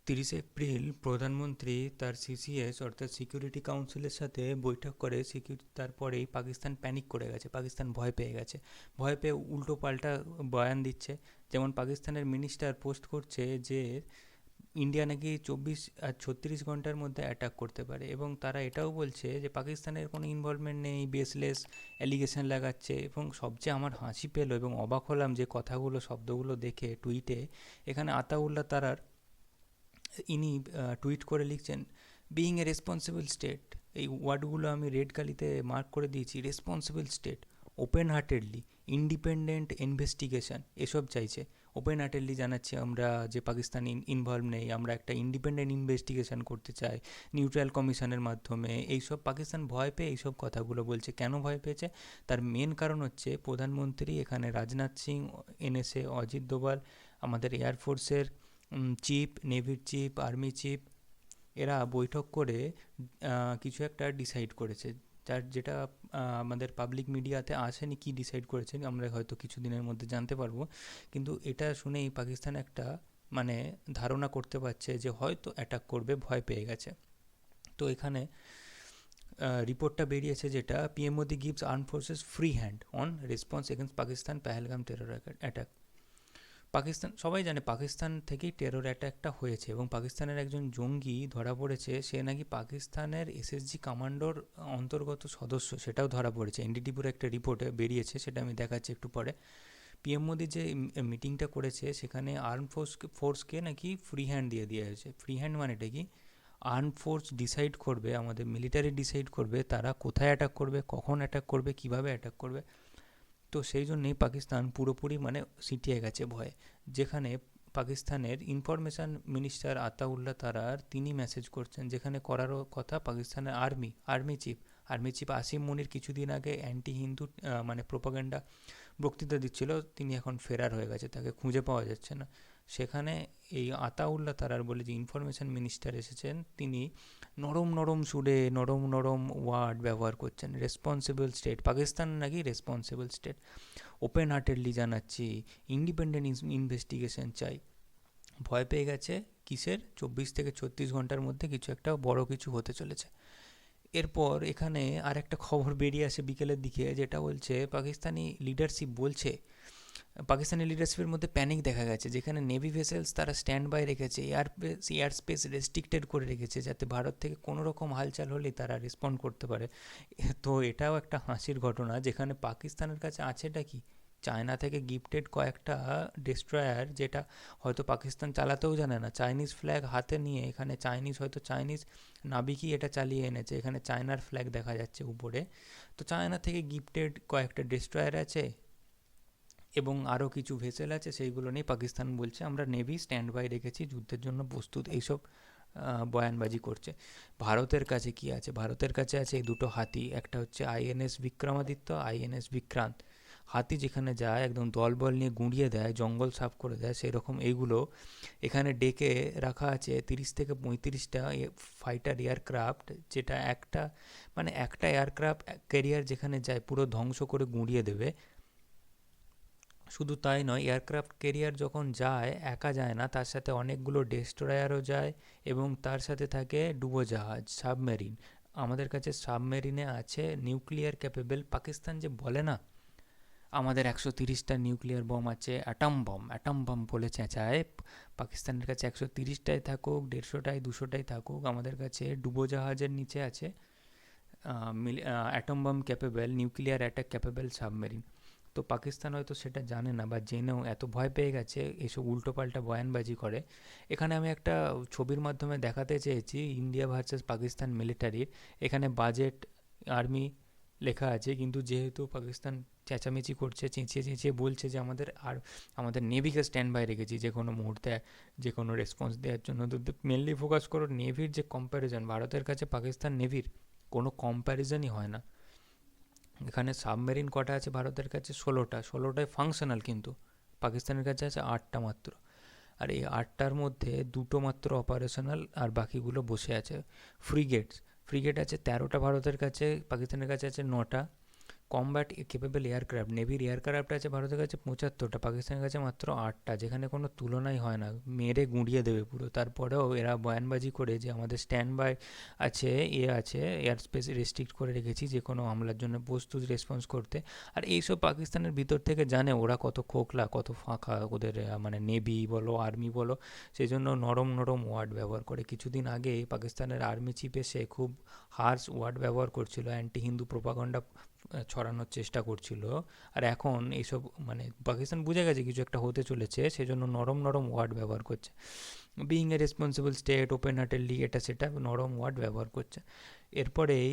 30 April প্রধানমন্ত্রী তার CCS অর্থাৎ সিকিউরিটি কাউন্সিলের সাথে বৈঠক করে। তারপরেই পাকিস্তান প্যানিক করে গেছে, পাকিস্তান ভয় পেয়ে গেছে। ভয় পেয়ে উল্টো পাল্টা বয়ান দিচ্ছে। যেমন পাকিস্তানের মিনিস্টার পোস্ট করছে যে ইন্ডিয়া নাকি 24 আর 36 ঘন্টার মধ্যে অ্যাটাক করতে পারে, এবং তারা এটাও বলছে যে পাকিস্তানের কোনো ইনভলভমেন্ট নেই, বেসলেস অ্যালিগেশন লাগাচ্ছে। এবং সবচেয়ে আমার হাসি পেল এবং অবাক হলাম যে কথাগুলো, শব্দগুলো দেখে টুইটে, এখানে আতাউল্লাহ তারার ইনি টুইট করে লিখছেন বিইং এ রেসপন্সিবল স্টেট। এই ওয়ার্ডগুলো আমি রেড কালিতে মার্ক করে দিয়েছি। Responsible state, open heartedly independent investigation এসব চাইছে। ওপেন হার্টেডলি জানাচ্ছি আমরা যে পাকিস্তান ইনভলভ নেই, আমরা একটা ইন্ডিপেন্ডেন্ট ইনভেস্টিগেশন করতে চাই নিউট্রাল কমিশনের মাধ্যমে। এইসব পাকিস্তান ভয় পেয়ে এইসব কথাগুলো বলছে। কেন ভয় পেয়েছে? তার মেন কারণ হচ্ছে প্রধানমন্ত্রী এখানে রাজনাথ সিং এনেছে, অজিত দোভাল আমাদের এয়ারফোর্সের চিফ, নেভির চিফ, আর্মি চিফ, এরা বৈঠক করে কিছু একটা ডিসাইড করেছে। যেটা আমাদের পাবলিক মিডিয়াতে আসেনি। কি ডিসাইড করেছে আমরা হয়তো কিছু দিনের মধ্যে জানতে পারবো, কিন্তু এটা শুনেই পাকিস্তান একটা মানে ধারণা করতে পারছে যে হয়তো অ্যাটাক করবে, ভয় পেয়ে গেছে। তো এখানে রিপোর্টটা বেরিয়েছে যেটা PM Modi gives arm forces free hand on response against Pakistan Pahalgam terror attack. Pakistan, সবাই জানে পাকিস্তান থেকেই টেরর অ্যাটাকটা হয়েছে, এবং পাকিস্তানের একজন জঙ্গি ধরা পড়েছে। সে নাকি পাকিস্তানের এসএসজি কমান্ডোর অন্তর্গত সদস্য, সেটাও ধরা পড়েছে। এনডিটিভির একটা রিপোর্টে বেরিয়েছে, সেটা আমি দেখাচ্ছি একটু পরে। পিএম মোদি যে মিটিংটা করেছে সেখানে আর্ম ফোর্সকে নাকি ফ্রি হ্যান্ড দিয়ে দেওয়া হয়েছে। ফ্রি হ্যান্ড মানেটা কি? আর্ম ফোর্স ডিসাইড করবে, আমাদের মিলিটারি ডিসাইড করবে তারা কোথায় অ্যাটাক করবে, কখন অ্যাটাক করবে, কিভাবে অ্যাটাক করবে। তো সেই জন্যেই পাকিস্তান পুরোপুরি মানে সিটিয়ে গেছে ভয়ে। যেখানে পাকিস্তানের ইনফরমেশান মিনিস্টার আতাউল্লাহ তারার তিনি মেসেজ করছেন, যেখানে করারও কথা পাকিস্তানের আর্মি চিফ আসিম মুনির কিছুদিন আগে অ্যান্টি হিন্দু মানে প্রোপাগান্ডা বক্তৃতা দিচ্ছিল। তিনি এখন ফেরার হয়ে গেছে, তাকে খুঁজে পাওয়া যাচ্ছে না। সেখানে এই আতাউল্লাহ তারার বলে যে ইনফরমেশান মিনিস্টার এসেছেন, তিনি নরম নরম সুরে নরম নরম ওয়ার্ড ব্যবহার করছেন। রেসপন্সিবল স্টেট, পাকিস্তান নাকি রেসপন্সিবল স্টেট, ওপেন হার্টেডলি জানাচ্ছি, ইন্ডিপেন্ডেন্ট ইনভেস্টিগেশন চাই। ভয় পেয়ে গেছে কিসের? 24 থেকে 36 ঘন্টার মধ্যে কিছু একটা বড় কিছু হতে চলেছে। এরপর এখানে আর একটা খবর বেরিয়ে আসে বিকেলের দিকে, যেটা বলছে পাকিস্তানি লিডারশিপের মধ্যে প্যানিক দেখা গেছে। যেখানে নেভি ভেসেলস তারা স্ট্যান্ড বাই রেখেছে, এয়ার স্পেস রেস্ট্রিক্টেড করে রেখেছে, যাতে ভারত থেকে কোনো রকম হালচাল হলেই তারা রেসপন্ড করতে পারে। তো এটাও একটা হাসির ঘটনা, যেখানে পাকিস্তানের কাছে আছেটা কি? চায়না থেকে গিফটেড কয়েকটা ডেস্ট্রয়ার, যেটা হয়তো পাকিস্তান চালাতেও জানে না। চাইনিজ ফ্ল্যাগ হাতে নিয়ে এখানে চাইনিজ নাবিকই এটা চালিয়ে এনেছে। এখানে চায়নার ফ্ল্যাগ দেখা যাচ্ছে উপরে। তো চায়না থেকে গিফটেড কয়েকটা ডেস্ট্রয়ার আছে এবং আরও কিছু ভেসেল আছে, সেইগুলো নিয়ে পাকিস্তান বলছে আমরা নেভি স্ট্যান্ড বাই রেখেছি, যুদ্ধের জন্য প্রস্তুত। এইসব বয়ানবাজি করছে। ভারতের কাছে কি আছে? ভারতের কাছে আছে এই দুটো হাতি, একটা হচ্ছে আইএনএস বিক্রমাদিত্য, আইএনএস বিক্রান্ত। হাতি যেখানে যায় একদম দলবল নিয়ে গুঁড়িয়ে দেয়, জঙ্গল সাফ করে দেয়, সেরকম এইগুলো এখানে ডেকে রাখা আছে 30 থেকে 35টা ফাইটার এয়ারক্রাফট, যেটা একটা এয়ারক্রাফট ক্যারিয়ার যেখানে যায় পুরো ধ্বংস করে গুঁড়িয়ে দেবে। শুধু তাই নয়, এয়ারক্রাফট ক্যারিয়ার যখন যায় একা যায় না, তার সাথে অনেকগুলো ডেস্ট্রয়ারও যায়, এবং তার সাথে থাকে ডুবোজাহাজ, সাবমেরিন। আমাদের কাছে সাবমেরিনে আছে নিউক্লিয়ার ক্যাপেবল। পাকিস্তান যে বলে না আমাদের 130টা নিউক্লিয়ার বম আছে, অ্যাটম বম বলে চেঁচায়। পাকিস্তানের কাছে 130টাই থাকুক, 150টাই, 200টাই থাকুক, আমাদের কাছে ডুবোজাহাজের নিচে আছে atom bomb capable, nuclear attack capable submarine. তো পাকিস্তান হয়তো সেটা জানে না, বা জেনেও এত ভয় পেয়ে গেছে, এসব উল্টোপাল্টা বয়ানবাজি করে। এখানে আমি একটা ছবির মাধ্যমে দেখাতে চেয়েছি ইন্ডিয়া ভার্সেস পাকিস্তান মিলিটারির। এখানে বাজেট, আর্মি লেখা আছে, কিন্তু যেহেতু পাকিস্তান চেঁচামেচি করছে, চেঁচিয়ে চেঁচিয়ে বলছে যে আমাদের নেভিকে স্ট্যান্ড বাই রেখেছি যে কোনো মুহূর্তে যে কোনো রেসপন্স দেওয়ার জন্য। তো মেনলি ফোকাস করো নেভির যে কম্প্যারিজন, ভারতের কাছে পাকিস্তান নেভির কোনো কম্প্যারিজনই হয় না। এখানে সাবমেরিন কটা আছে ভারতের কাছে? 16টায় ফাংশনাল, কিন্তু পাকিস্তানের কাছে আছে 8টা মাত্র। আর এই 8টার মধ্যে 2টো মাত্র অপারেশনাল, আর বাকিগুলো বসে আছে। ফ্রিগেট আছে 13টা ভারতের কাছে, পাকিস্তানের কাছে আছে 9টা। কমব্যাট কেপেবল এয়ারক্রাফট, নেভির এয়ারক্রাফট আছে ভারতের কাছে 75টা, পাকিস্তানের কাছে মাত্র 8টা, যেখানে কোনো তুলনাই হয় না, মেরে গুঁড়িয়ে দেবে পুরো। তারপরেও এরা বয়ানবাজি করে যে আমাদের স্ট্যান্ড বাই আছে, আছে, এয়ার স্পেস রেস্ট্রিক্ট করে রেখেছি যে কোনো হামলার জন্য প্রস্তুত রেসপন্স করতে। আর এইসব পাকিস্তানের ভিতর থেকে জানে ওরা কত খোকলা, কত ফাঁকা ওদের মানে নেভি বলো আর্মি বলো, সেই জন্য নরম নরম ওয়ার্ড ব্যবহার করে। কিছুদিন আগে পাকিস্তানের আর্মি চিফ এসে খুব হার্শ ওয়ার্ড ব্যবহার করছিল, অ্যান্টি হিন্দু প্রোপাগান্ডা ছড়ানোর চেষ্টা করছিল। আর এখন এইসব মানে পাকিস্তান বুঝে গেছে কিছু একটা হতে চলেছে, সেজন্য নরম নরম ওয়ার্ড ব্যবহার করছে। Being a responsible state, open heartedly, এটা সেটা নরম ওয়ার্ড ব্যবহার করছে। এরপরেই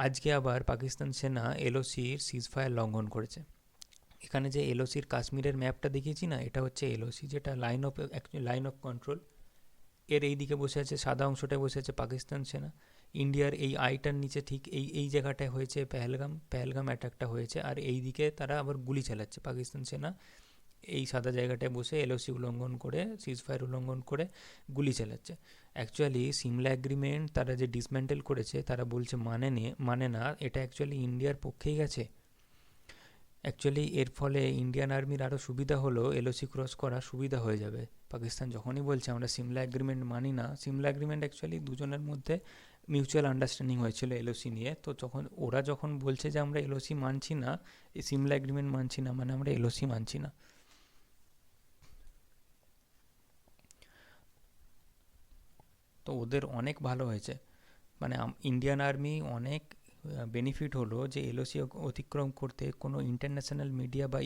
আজকে আবার পাকিস্তান সেনা এলওসির সিজফায়ার লঙ্ঘন করেছে। এখানে যে এলওসির কাশ্মীরের ম্যাপটা দেখিয়েছি না, এটা হচ্ছে এলওসি, যেটা লাইন অফ কন্ট্রোল। এর এই দিকে বসে আছে, সাদা অংশটায় বসে আছে পাকিস্তান সেনা। ইন্ডিয়ার এই আইটার নিচে ঠিক এই জায়গাটায় হয়েছে পেহেলগাম অ্যাটাকটা হয়েছে। আর এই দিকে তারা আবার গুলি চালাচ্ছে পাকিস্তান সেনা, এই সাদা জায়গাটায় বসে এলওসি উল্লঙ্ঘন করে, সিজফায়ার উল্লঙ্ঘন করে গুলি চালাচ্ছে। অ্যাকচুয়ালি সিমলা এগ্রিমেন্ট তারা যে ডিসম্যান্টেল করেছে, তারা বলছে মানে না, এটা অ্যাকচুয়ালি ইন্ডিয়ার পক্ষেই গেছে। অ্যাকচুয়ালি এর ফলে ইন্ডিয়ান আর্মির আরও সুবিধা হলো, এলওসি ক্রস করা সুবিধা হয়ে যাবে। পাকিস্তান যখনই বলছে আমরা সিমলা এগ্রিমেন্ট মানি না, সিমলা এগ্রিমেন্ট অ্যাকচুয়ালি দুজনের মধ্যে মিউচুয়াল আন্ডারস্ট্যান্ডিং হয়েছিল এলওসি নিয়ে। তো ওরা যখন বলছে যে আমরা এলওসি মানছি না, এই সিমলা এগ্রিমেন্ট মানছি না, মানে আমরা এলওসি মানছি না। তো ওদের অনেক ভালো হয়েছে, মানে ইন্ডিয়ান আর্মি অনেক বেনিফিট হলো যে এলওসি অতিক্রম করতে কোনো ইন্টারন্যাশনাল মিডিয়া বা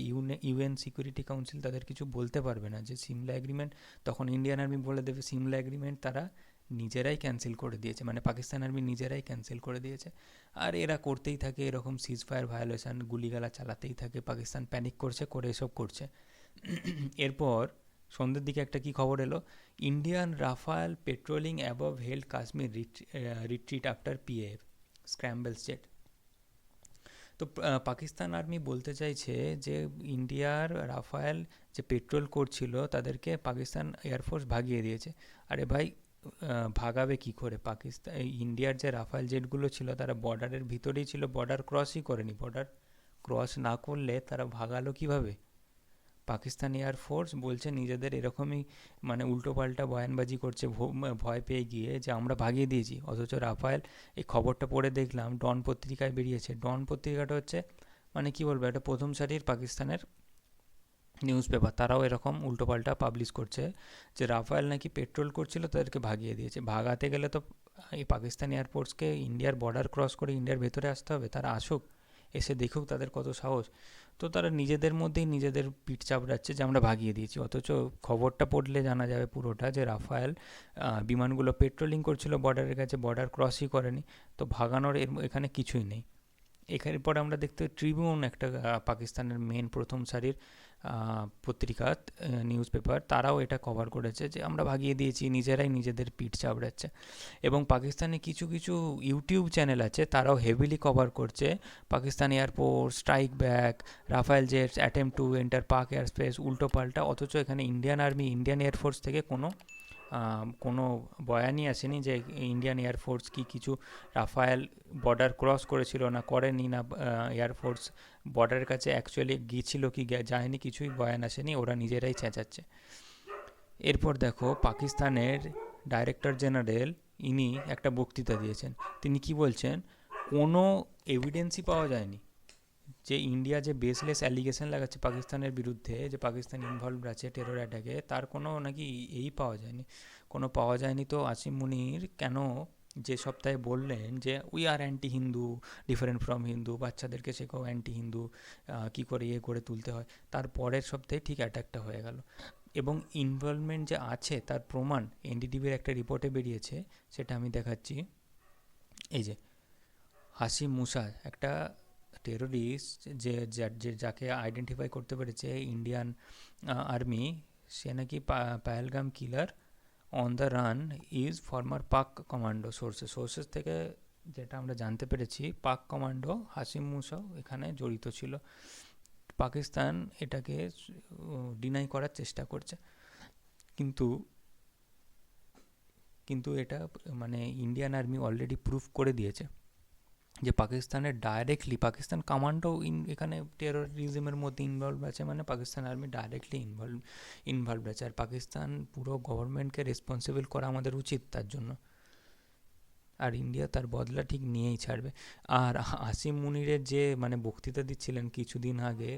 ইউএন সিকিউরিটি কাউন্সিল তাদের কিছু বলতে পারবে না যে সিমলা এগ্রিমেন্ট। তখন ইন্ডিয়ান আর্মি বলে দেবে সিমলা এগ্রিমেন্ট তারা নিজেরাই ক্যান্সেল করে দিয়েছে, মানে পাকিস্তান আর্মি নিজেরাই ক্যান্সেল করে দিয়েছে। আর এরা করতেই থাকে এরকম সিজফায়ার ভায়োলেশন, গুলিগালা চালাতেই থাকে, পাকিস্তান প্যানিক করছে, করে এসব করছে। এরপর সন্ধ্যের দিকে একটা কি খবর এলো, Indian Rafale patrolling above held Kashmir retreat after PF scramble jet. তো পাকিস্তান আর্মি বলতে চাইছে যে ইন্ডিয়ার রাফায়েল যে পেট্রোল করছিল তাদেরকে পাকিস্তান এয়ারফোর্স ভাগিয়ে দিয়েছে। আরে ভাই, ভাগাবে কি করে? পাকিস্তান ইন্ডিয়ার যে রাফায়েল জেটগুলো ছিল তারা বর্ডারের ভিতরেই ছিল, বর্ডার ক্রসই করেনি। বর্ডার ক্রস না করলে তারা ভাগালো কিভাবে? পাকিস্তান এয়ারফোর্স বলছে নিজেদের এরকমই মানে উল্টোপাল্টা বয়ানবাজি করছে ভয় পেয়ে গিয়ে যে আমরা ভাগিয়ে দিয়েছি। অথচ রাফায়েল, এই খবরটা পড়ে দেখলাম ডন পত্রিকায় বেরিয়েছে। ডন পত্রিকাটা হচ্ছে মানে কি বলবো, এটা প্রথম সারির পাকিস্তানের নিউজ পেপার, তারাও এরকম উল্টোপাল্টা পাবলিশ করছে যে রাফায়েল নাকি পেট্রোল করছিল, তাদেরকে ভাগিয়ে দিয়েছে। ভাগাতে গেলে তো এই পাকিস্তান এয়ারফোর্সকে ইন্ডিয়ার বর্ডার ক্রস করে ইন্ডিয়ার ভেতরে আসতে হবে, তারা আসুক, এসে দেখুক তাদের কত সাহস। তো তারা নিজেদের মধ্যেই নিজেদের পিঠ চাপড়াচ্ছে যে আমরা ভাগিয়ে দিয়েছি। অথচ খবরটা পড়লে জানা যাবে পুরোটা যে রাফায়েল বিমানগুলো পেট্রোলিং করছিল বর্ডারের কাছে, বর্ডার ক্রসই করেনি। তো ভাগানোর এখানে কিছুই নেই। এখানে পরে আমরা দেখতে ট্রিবিউন, একটা পাকিস্তানের মেন প্রথম সারির পত্রিকা, নিউজ পেপার, তারাও এটা কভার করেছে যে আমরা ভাগিয়ে দিয়েছি, নিজেরাই নিজেদের পিঠ চাপড়াচ্ছে। এবং পাকিস্তানে কিছু কিছু ইউটিউব চ্যানেল আছে, তারাও হেভিলি কভার করছে Pakistan air force strike back, Rafale jets attempt to enter Pak air space, উল্টো পাল্টা। অথচ এখানে ইন্ডিয়ান আর্মি, ইন্ডিয়ান এয়ারফোর্স থেকে কোনো বয়ানই আসেনি যে ইন্ডিয়ান এয়ারফোর্স কি কিছু রাফায়েল বর্ডার ক্রস করেছিল না করেনি, না এয়ারফোর্স বর্ডারের কাছে অ্যাকচুয়ালি গিয়েছিল কি যায়নি, কিছুই বয়ান আসেনি, ওরা নিজেরাই চেঁচাচ্ছে। এরপর দেখো পাকিস্তানের ডাইরেক্টর জেনারেল, ইনি একটা বক্তৃতা দিয়েছেন। তিনি কি বলছেন, কোনো এভিডেন্সই পাওয়া যায়নি যে ইন্ডিয়া যে বেসলেস অ্যালিগেশন লাগাচ্ছে পাকিস্তানের বিরুদ্ধে যে পাকিস্তান ইনভলভ আছে টেরর অ্যাটাকে, তার কোনো নাকি পাওয়া যায়নি, কোনো পাওয়া যায়নি। তো আসিম মুনির কেন যে সপ্তাহে বললেন যে we are anti Hindu, different from Hindu, বাচ্চাদেরকে শেখাও অ্যান্টি হিন্দু, কী করে করে তুলতে হয়, তার পরের সপ্তাহে ঠিক অ্যাটাকটা হয়ে গেল। এবং ইনভলভমেন্ট যে আছে তার প্রমাণ এনডিটিভির একটা রিপোর্টে বেরিয়েছে, সেটা আমি দেখাচ্ছি। এই যে হাসিম মুসা, একটা টেরোরিস্ট যাকে আইডেন্টিফাই করতে পেরেছে ইন্ডিয়ান আর্মি, সে নাকি Pahalgam killer on the run is former Pak commando. Sources থেকে যেটা আমরা জানতে পেরেছি, পাক কমান্ডো হাসিম মুসাও এখানে জড়িত ছিল। পাকিস্তান এটাকে ডিনাই করার চেষ্টা করছে, কিন্তু কিন্তু এটা মানে ইন্ডিয়ান আর্মি অলরেডি প্রুফ করে দিয়েছে। যে পাকিস্তানের ডাইরেক্টলি পাকিস্তান কমান্ডো এখানে টেরোরিজমের মধ্যে ইনভলভ আছে, মানে পাকিস্তান আর্মি ডাইরেক্টলি ইনভলভ আছে। আর পাকিস্তান পুরো গভর্নমেন্টকে রেসপন্সিবল করা আমাদের উচিত তার জন্য। আর ইন্ডিয়া তার বদলা ঠিক নিয়েই ছাড়বে। আর আসিম মুনিরের যে মানে বক্তৃতা দিচ্ছিলেন কিছুদিন আগে,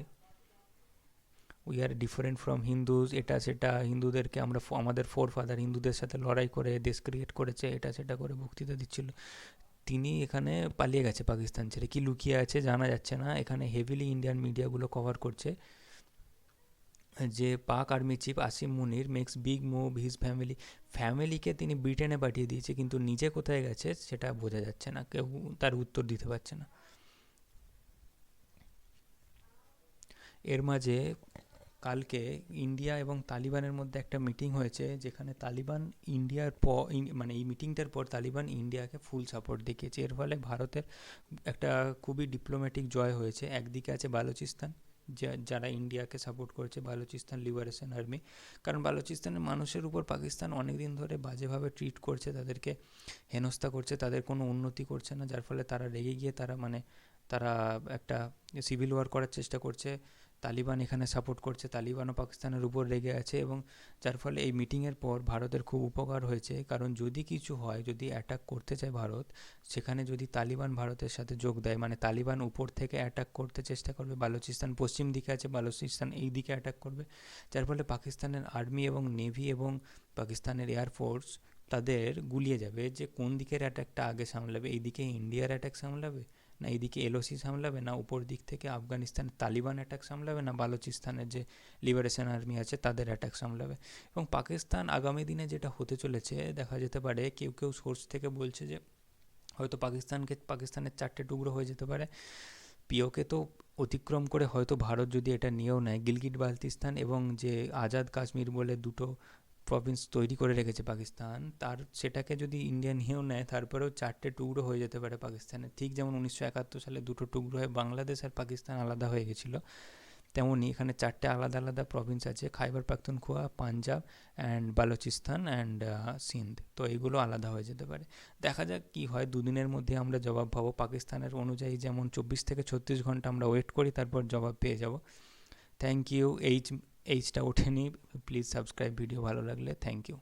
we are different from Hindus, এটা সেটা, হিন্দুদেরকে আমরা আমাদের ফোর ফাদার হিন্দুদের সাথে লড়াই করে দেশ ক্রিয়েট করেছে, এটা সেটা করে বক্তৃতা দিচ্ছিল। তিনি এখানে পালিয়ে গেছে পাকিস্তান ছেড়ে, কি লুকিয়ে আছে জানা যাচ্ছে না। এখানে হেভিলি ইন্ডিয়ান মিডিয়াগুলো কভার করছে যে পাক আর্মি চিফ আসিম মুনির মেক্স বিগ মুভ, হিজ ফ্যামিলিকে তিনি ব্রিটেনে পাঠিয়ে দিয়েছে, কিন্তু নিজে কোথায় গেছে সেটা বোঝা যাচ্ছে না, কেউ তার উত্তর দিতে পারছে না। এর মাঝে কালকে ইন্ডিয়া এবং তালিবানের মধ্যে একটা মিটিং হয়েছে, যেখানে তালিবান ইন্ডিয়ার মানে এই মিটিংটার পর তালিবান ইন্ডিয়াকে ফুল সাপোর্ট দেখিয়েছে। এর ফলে ভারতের একটা খুবই ডিপ্লোম্যাটিক জয় হয়েছে। একদিকে আছে বালুচিস্তান, যারা ইন্ডিয়াকে সাপোর্ট করেছে, বালুচিস্তান লিবারেশন আর্মি। কারণ বালুচিস্তানের মানুষের উপর পাকিস্তান অনেক দিন ধরে বাজেভাবে ট্রিট করছে, তাদেরকে হেনস্থা করছে, তাদের কোনো উন্নতি করছে না, যার ফলে তারা রেগে গিয়ে তারা একটা সিভিল ওয়ার করার চেষ্টা করছে। তালিবান এখানে সাপোর্ট করছে, তালিবানও পাকিস্তানের উপর রেগে আছে, এবং যার ফলে এই মিটিংয়ের পর ভারতের খুব উপকার হয়েছে। কারণ যদি কিছু হয়, যদি অ্যাটাক করতে চায় ভারত, সেখানে যদি তালিবান ভারতের সাথে যোগ দেয়, মানে তালিবান উপর থেকে অ্যাটাক করতে চেষ্টা করবে, বালুচিস্তান পশ্চিম দিকে আছে, বালুচিস্তান এই দিকে অ্যাটাক করবে, যার ফলে পাকিস্তানের আর্মি এবং নেভি এবং পাকিস্তানের এয়ারফোর্স তাদের গুলিয়ে যাবে যে কোন দিকের অ্যাটাকটা আগে সামলাবে, এইদিকে ইন্ডিয়ার অ্যাটাক সামলাবে, না এইদিকে এলওসি সামলাবে, না উপর দিক থেকে আফগানিস্তানের তালিবান অ্যাটাক সামলাবে, না বালুচিস্তানের যে লিবারেশন আর্মি আছে তাদের অ্যাটাক সামলাবে। এবং পাকিস্তান আগামী দিনে যেটা হতে চলেছে দেখা যেতে পারে, কেউ কেউ সোর্স থেকে বলছে যে হয়তো পাকিস্তানের 4টে টুকরো হয়ে যেতে পারে। পিওকে তো অতিক্রম করে হয়তো ভারত যদি এটা নিয়েও নেয়, গিলগিট বালতিস্তান এবং যে আজাদ কাশ্মীর বলে দুটো প্রভিন্স তৈরি করে রেখেছে পাকিস্তান, সেটাকে যদি ইন্ডিয়া নিয়েও নেয়, তারপরেও 4টে টুকরো হয়ে যেতে পারে পাকিস্তানের। ঠিক যেমন 1971 সালে দুটো টুকরো হয়ে বাংলাদেশ আর পাকিস্তান আলাদা হয়ে গেছিলো, তেমনই এখানে 4টে আলাদা আলাদা প্রভিন্স আছে, খাইবার পাখতুনখোয়া, পাঞ্জাব অ্যান্ড বালুচিস্তান অ্যান্ড সিন্ধ। তো এইগুলো আলাদা হয়ে যেতে পারে। দেখা যাক কি হয়, দুদিনের মধ্যে আমরা জবাব পাবো। পাকিস্তানের অনুযায়ী যেমন 24 থেকে 36 ঘন্টা আমরা ওয়েট করি, তারপর জবাব পেয়ে যাব। Thank you. এইচটা ওঠেনি, প্লিজ সাবস্ক্রাইব ভিডিও ভালো লাগলে। Thank you.